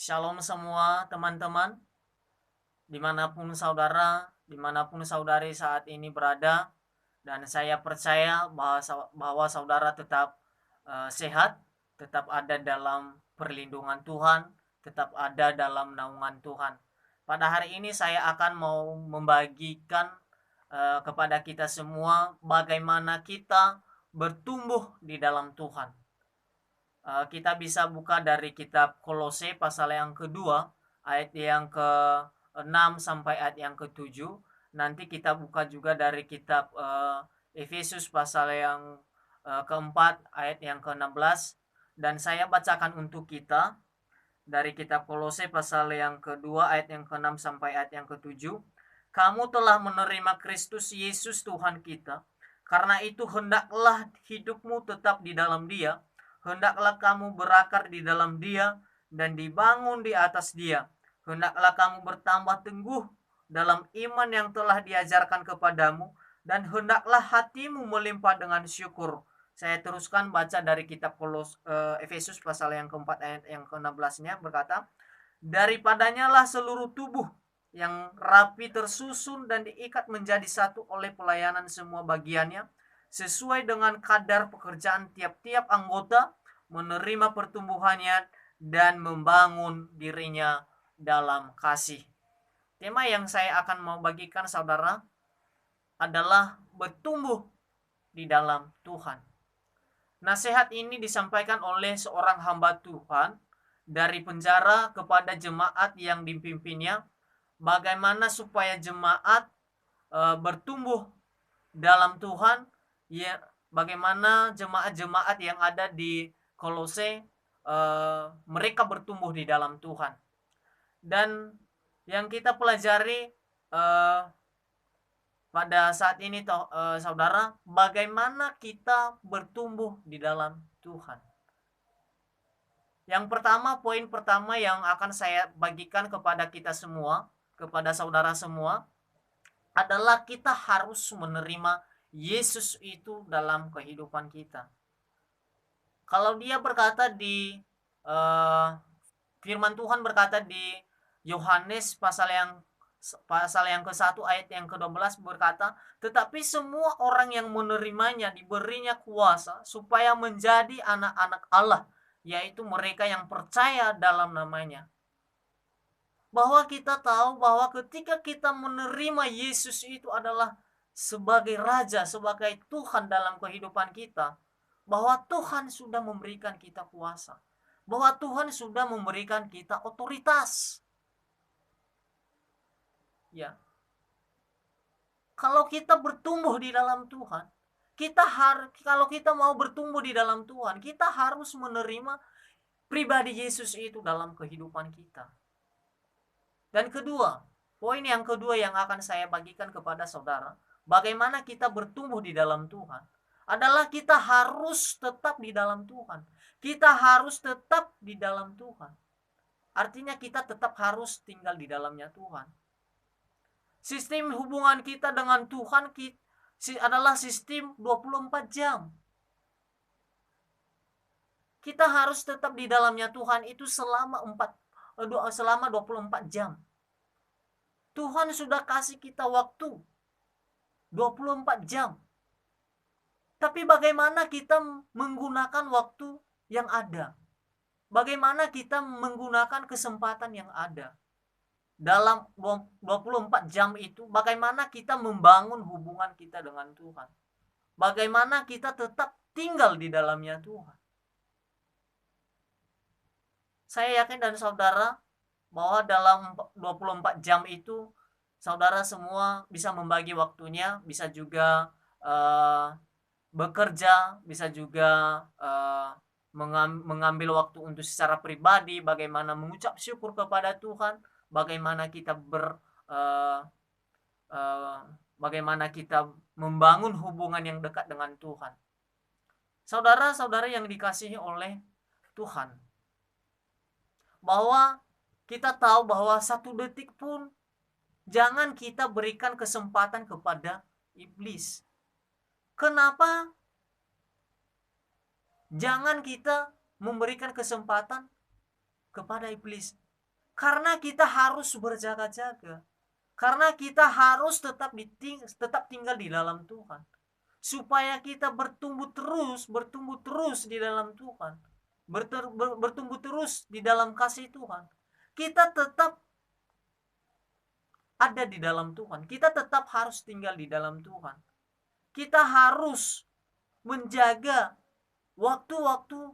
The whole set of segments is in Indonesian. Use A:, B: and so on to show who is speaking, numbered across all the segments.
A: Shalom semua teman-teman, dimanapun saudari saat ini berada, dan saya percaya bahwa saudara tetap sehat, tetap ada dalam perlindungan Tuhan, tetap ada dalam naungan Tuhan. Pada hari ini saya akan mau membagikan kepada kita semua bagaimana kita bertumbuh di dalam Tuhan. Kita bisa buka dari kitab Kolose pasal yang kedua, ayat yang ke-6 sampai ayat yang ke-7. Nanti kita buka juga dari kitab Efesus pasal yang keempat, ayat yang ke-16. Dan saya bacakan untuk kita dari kitab Kolose pasal yang kedua, ayat yang ke-6 sampai ayat yang ke-7. Kamu telah menerima Kristus Yesus Tuhan kita. Karena itu hendaklah hidupmu tetap di dalam Dia, hendaklah kamu berakar di dalam Dia dan dibangun di atas Dia. Hendaklah kamu bertambah teguh dalam iman yang telah diajarkan kepadamu, dan hendaklah hatimu melimpah dengan syukur. Saya teruskan baca dari kitab Efesus pasal yang keempat ayat yang ke-16-nya berkata, daripadanya lah seluruh tubuh yang rapi tersusun dan diikat menjadi satu oleh pelayanan semua bagiannya, sesuai dengan kadar pekerjaan tiap-tiap anggota, menerima pertumbuhannya dan membangun dirinya dalam kasih. Tema yang saya akan mau bagikan saudara adalah bertumbuh di dalam Tuhan. Nasihat ini disampaikan oleh seorang hamba Tuhan dari penjara kepada jemaat yang dipimpinnya, bagaimana supaya jemaat bertumbuh dalam Tuhan, ya, bagaimana jemaat-jemaat yang ada di Kolose mereka bertumbuh di dalam Tuhan. Dan yang kita pelajari pada saat ini saudara, bagaimana kita bertumbuh di dalam Tuhan. Yang pertama, poin pertama yang akan saya bagikan kepada kita semua, kepada saudara semua, adalah kita harus menerima Yesus itu dalam kehidupan kita. Kalau dia berkata di firman Tuhan berkata di Yohanes pasal yang ke-1 ayat yang ke-12 berkata, tetapi semua orang yang menerimanya diberinya kuasa supaya menjadi anak-anak Allah, yaitu mereka yang percaya dalam namanya. Bahwa kita tahu bahwa ketika kita menerima Yesus itu adalah sebagai Raja, sebagai Tuhan dalam kehidupan kita, bahwa Tuhan sudah memberikan kita kuasa, bahwa Tuhan sudah memberikan kita otoritas. Ya. Kalau kita bertumbuh di dalam Tuhan, kalau kita mau bertumbuh di dalam Tuhan, kita harus menerima pribadi Yesus itu dalam kehidupan kita. Dan kedua, poin yang kedua yang akan saya bagikan kepada saudara, bagaimana kita bertumbuh di dalam Tuhan, adalah kita harus tetap di dalam Tuhan. Kita harus tetap di dalam Tuhan. Artinya kita tetap harus tinggal di dalamnya Tuhan. Sistem hubungan kita dengan Tuhan adalah sistem 24 jam. Kita harus tetap di dalamnya Tuhan itu selama 24 jam. Tuhan sudah kasih kita waktu 24 jam. Tapi bagaimana kita menggunakan waktu yang ada? Bagaimana kita menggunakan kesempatan yang ada? Dalam 24 jam itu, bagaimana kita membangun hubungan kita dengan Tuhan? Bagaimana kita tetap tinggal di dalamnya Tuhan? Saya yakin dan saudara bahwa dalam 24 jam itu saudara semua bisa membagi waktunya, bisa juga bekerja, bisa juga mengambil waktu untuk secara pribadi, bagaimana mengucap syukur kepada Tuhan, bagaimana kita bagaimana kita membangun hubungan yang dekat dengan Tuhan. Saudara-saudara yang dikasihi oleh Tuhan, bahwa kita tahu bahwa satu detik pun jangan kita berikan kesempatan kepada iblis. Kenapa jangan kita memberikan kesempatan kepada iblis? Karena kita harus berjaga-jaga. Karena kita harus tetap tinggal di dalam Tuhan. Supaya kita bertumbuh terus di dalam Tuhan. Bertumbuh terus di dalam kasih Tuhan. Kita tetap ada di dalam Tuhan. Kita tetap harus tinggal di dalam Tuhan. Kita harus menjaga waktu-waktu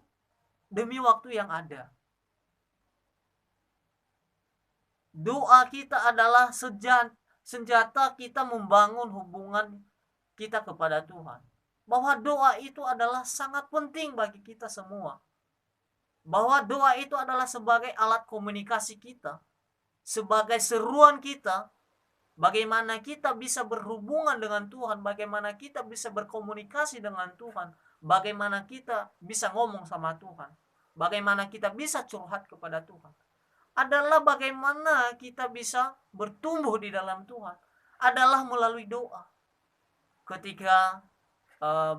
A: demi waktu yang ada. Doa kita adalah senjata kita membangun hubungan kita kepada Tuhan. Bahwa doa itu adalah sangat penting bagi kita semua. Bahwa doa itu adalah sebagai alat komunikasi kita. Sebagai seruan kita. Bagaimana kita bisa berhubungan dengan Tuhan. Bagaimana kita bisa berkomunikasi dengan Tuhan. Bagaimana kita bisa ngomong sama Tuhan. Bagaimana kita bisa curhat kepada Tuhan. Adalah bagaimana kita bisa bertumbuh di dalam Tuhan. Adalah melalui doa. Ketika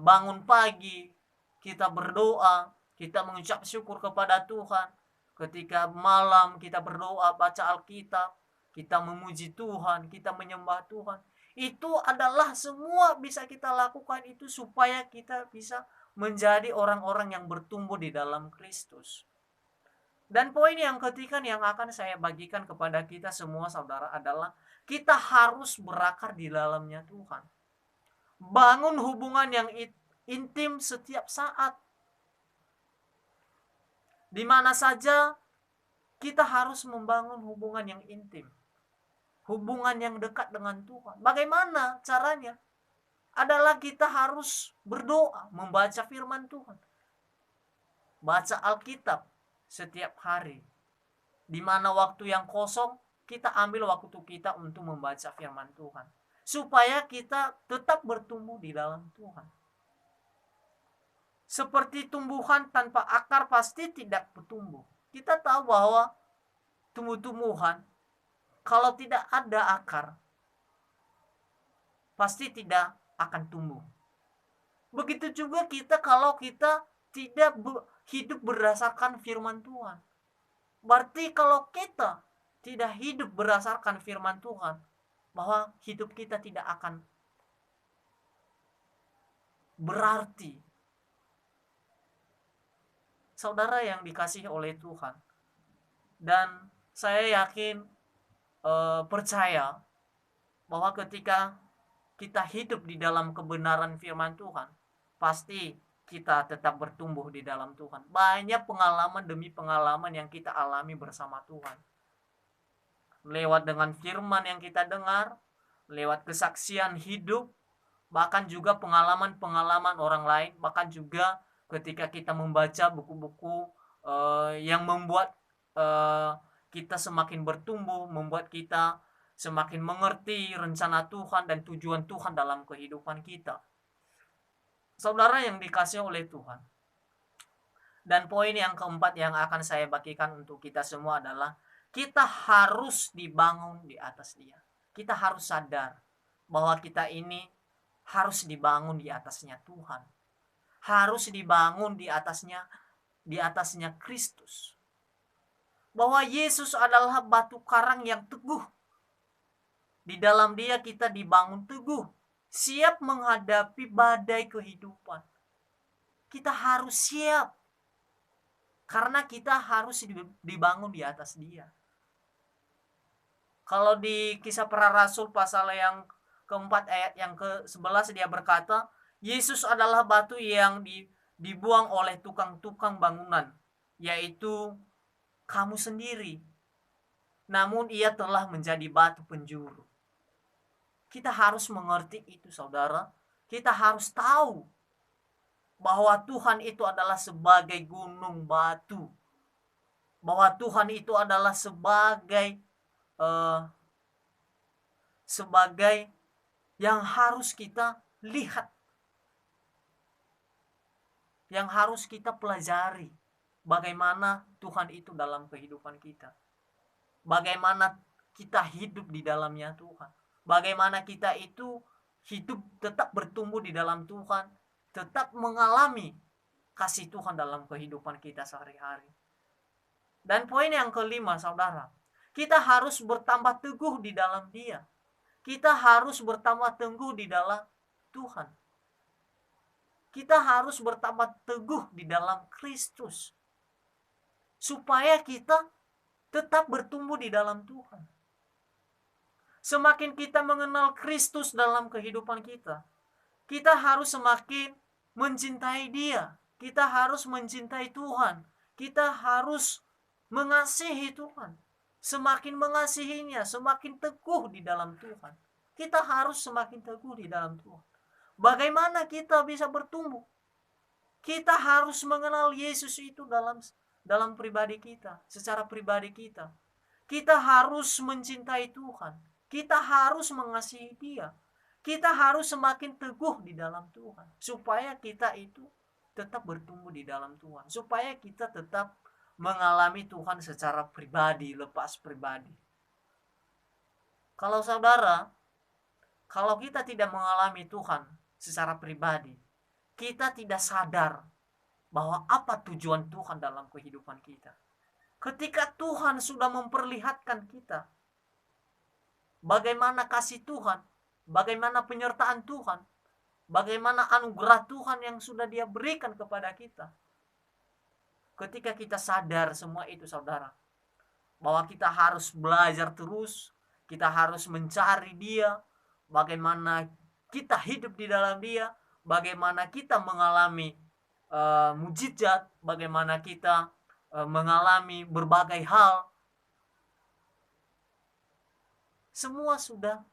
A: bangun pagi, kita berdoa, kita mengucap syukur kepada Tuhan. Ketika malam kita berdoa, baca Alkitab, kita memuji Tuhan, kita menyembah Tuhan. Itu adalah semua bisa kita lakukan itu supaya kita bisa menjadi orang-orang yang bertumbuh di dalam Kristus. Dan poin yang ketiga yang akan saya bagikan kepada kita semua saudara adalah kita harus berakar di dalamnya Tuhan. Bangun hubungan yang intim setiap saat. Di mana saja kita harus membangun hubungan yang intim. Hubungan yang dekat dengan Tuhan. Bagaimana caranya? Adalah kita harus berdoa, membaca firman Tuhan. Baca Alkitab setiap hari. Di mana waktu yang kosong, kita ambil waktu kita untuk membaca firman Tuhan. Supaya kita tetap bertumbuh di dalam Tuhan. Seperti tumbuhan tanpa akar pasti tidak bertumbuh. Kita tahu bahwa tumbuh-tumbuhan kalau tidak ada akar pasti tidak akan tumbuh. Begitu juga kita kalau kita tidak hidup berdasarkan firman Tuhan. Berarti kalau kita tidak hidup berdasarkan firman Tuhan, bahwa hidup kita tidak akan berarti. Saudara yang dikasihi oleh Tuhan. Dan saya yakin, percaya bahwa ketika kita hidup di dalam kebenaran firman Tuhan, pasti kita tetap bertumbuh di dalam Tuhan. Banyak pengalaman demi pengalaman yang kita alami bersama Tuhan. Lewat dengan firman yang kita dengar, lewat kesaksian hidup, bahkan juga pengalaman-pengalaman orang lain, bahkan juga ketika kita membaca buku-buku yang membuat kita semakin bertumbuh, membuat kita semakin mengerti rencana Tuhan dan tujuan Tuhan dalam kehidupan kita. Saudara yang dikasihi oleh Tuhan. Dan poin yang keempat yang akan saya bagikan untuk kita semua adalah kita harus dibangun di atas Dia. Kita harus sadar bahwa kita ini harus dibangun di atasnya Tuhan. Harus dibangun di atasnya Kristus. Bahwa Yesus adalah batu karang yang teguh. Di dalam Dia kita dibangun teguh. Siap menghadapi badai kehidupan. Kita harus siap. Karena kita harus dibangun di atas Dia. Kalau di Kisah Para Rasul pasal yang keempat ayat yang ke-11 dia berkata, Yesus adalah batu yang dibuang oleh tukang-tukang bangunan, yaitu kamu sendiri. Namun ia telah menjadi batu penjuru. Kita harus mengerti itu saudara. Kita harus tahu bahwa Tuhan itu adalah sebagai gunung batu. Bahwa Tuhan itu adalah sebagai yang harus kita lihat. Yang harus kita pelajari. Bagaimana Tuhan itu dalam kehidupan kita. Bagaimana kita hidup di dalamnya Tuhan. Bagaimana kita itu hidup tetap bertumbuh di dalam Tuhan. Tetap mengalami kasih Tuhan dalam kehidupan kita sehari-hari. Dan poin yang kelima saudara. Kita harus bertambah teguh di dalam Dia. Kita harus bertambah teguh di dalam Tuhan. Kita harus bertambah teguh di dalam Kristus. Supaya kita tetap bertumbuh di dalam Tuhan. Semakin kita mengenal Kristus dalam kehidupan kita, kita harus semakin mencintai Dia. Kita harus mencintai Tuhan. Kita harus mengasihi Tuhan. Semakin mengasihinya, semakin teguh di dalam Tuhan. Kita harus semakin teguh di dalam Tuhan. Bagaimana kita bisa bertumbuh? Kita harus mengenal Yesus itu dalam pribadi kita, secara pribadi kita. Kita harus mencintai Tuhan. Kita harus mengasihi Dia. Kita harus semakin teguh di dalam Tuhan. Supaya kita itu tetap bertumbuh di dalam Tuhan. Supaya kita tetap mengalami Tuhan secara pribadi, lepas pribadi. Kalau kita tidak mengalami Tuhan secara pribadi, kita tidak sadar bahwa apa tujuan Tuhan dalam kehidupan kita. Ketika Tuhan sudah memperlihatkan kita bagaimana kasih Tuhan, bagaimana penyertaan Tuhan, bagaimana anugerah Tuhan yang sudah Dia berikan kepada kita. Ketika kita sadar semua itu, saudara, bahwa kita harus belajar terus, kita harus mencari Dia, bagaimana kita hidup di dalam Dia, bagaimana kita mengalami mujizat, bagaimana kita mengalami berbagai hal. Semua sudah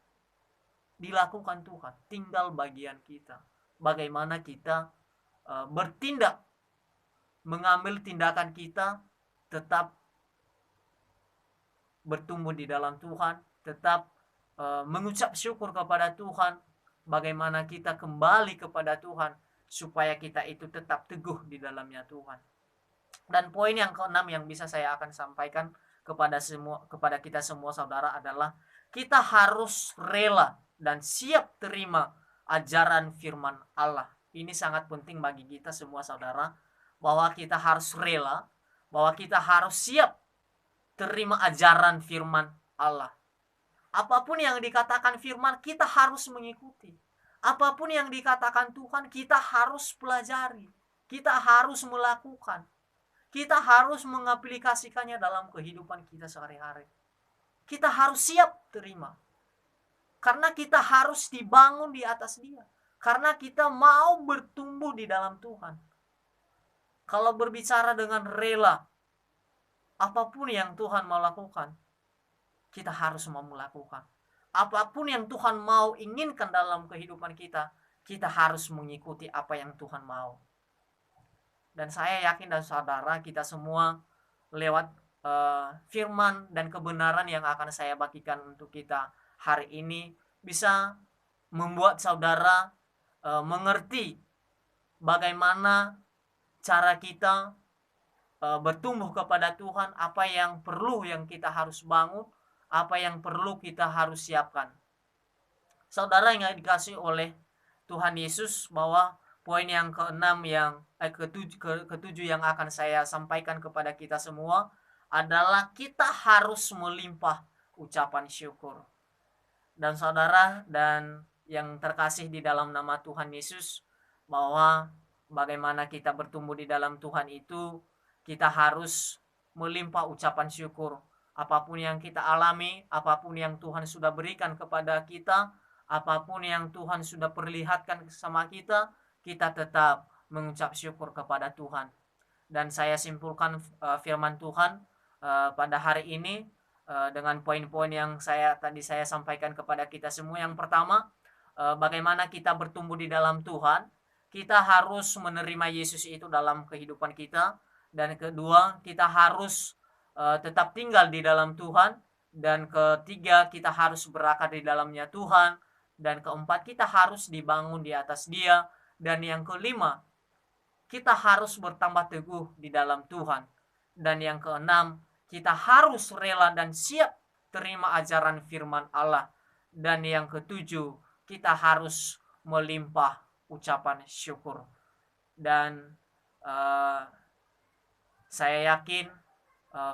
A: dilakukan Tuhan, tinggal bagian kita. Bagaimana kita bertindak, mengambil tindakan kita, tetap bertumbuh di dalam Tuhan, tetap mengucap syukur kepada Tuhan, bagaimana kita kembali kepada Tuhan, supaya kita itu tetap teguh di dalamnya Tuhan. Dan poin yang keenam yang bisa saya akan sampaikan kepada kita semua, saudara, adalah kita harus rela dan siap terima ajaran firman Allah. Ini sangat penting bagi kita semua, saudara, bahwa kita harus rela, bahwa kita harus siap terima ajaran firman Allah. Apapun yang dikatakan firman, kita harus mengikuti. Apapun yang dikatakan Tuhan, kita harus pelajari. Kita harus melakukan. Kita harus mengaplikasikannya dalam kehidupan kita sehari-hari. Kita harus siap terima. Karena kita harus dibangun di atas Dia. Karena kita mau bertumbuh di dalam Tuhan. Kalau berbicara dengan rela, apapun yang Tuhan mau lakukan, kita harus mau melakukan. Apapun yang Tuhan mau inginkan dalam kehidupan kita, kita harus mengikuti apa yang Tuhan mau. Dan saya yakin dan saudara, kita semua lewat firman dan kebenaran yang akan saya bagikan untuk kita hari ini bisa membuat saudara mengerti bagaimana cara kita bertumbuh kepada Tuhan, apa yang perlu yang kita harus bangun, apa yang perlu kita harus siapkan. Saudara yang dikasih oleh Tuhan Yesus, bahwa poin yang keenam ketujuh yang akan saya sampaikan kepada kita semua adalah kita harus melimpah ucapan syukur. Dan saudara dan yang terkasih di dalam nama Tuhan Yesus, bahwa bagaimana kita bertumbuh di dalam Tuhan itu, kita harus melimpah ucapan syukur. Apapun yang kita alami, apapun yang Tuhan sudah berikan kepada kita, apapun yang Tuhan sudah perlihatkan sama kita, kita tetap mengucap syukur kepada Tuhan. Dan saya simpulkan firman Tuhan pada hari ini dengan poin-poin yang tadi saya sampaikan kepada kita semua. Yang pertama, bagaimana kita bertumbuh di dalam Tuhan. Kita harus menerima Yesus itu dalam kehidupan kita. Dan kedua, kita harus tetap tinggal di dalam Tuhan. Dan ketiga, kita harus berakar di dalamnya Tuhan. Dan keempat, kita harus dibangun di atas Dia. Dan yang kelima, kita harus bertambah teguh di dalam Tuhan. Dan yang keenam, kita harus rela dan siap terima ajaran firman Allah. Dan yang ketujuh, kita harus melimpah ucapan syukur. Dan saya yakin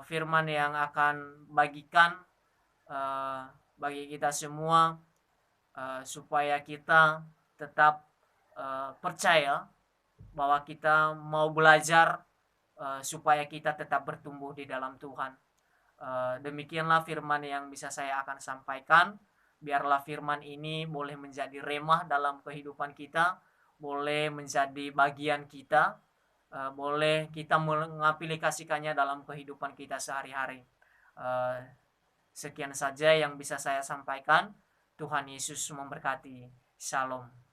A: firman yang akan bagikan bagi kita semua, supaya kita tetap percaya bahwa kita mau belajar, supaya kita tetap bertumbuh di dalam Tuhan. Demikianlah firman yang bisa saya akan sampaikan. Biarlah firman ini boleh menjadi remah dalam kehidupan kita, boleh menjadi bagian kita, boleh kita mengaplikasikannya dalam kehidupan kita sehari-hari. Eh, Sekian saja yang bisa saya sampaikan. Tuhan Yesus memberkati. Shalom.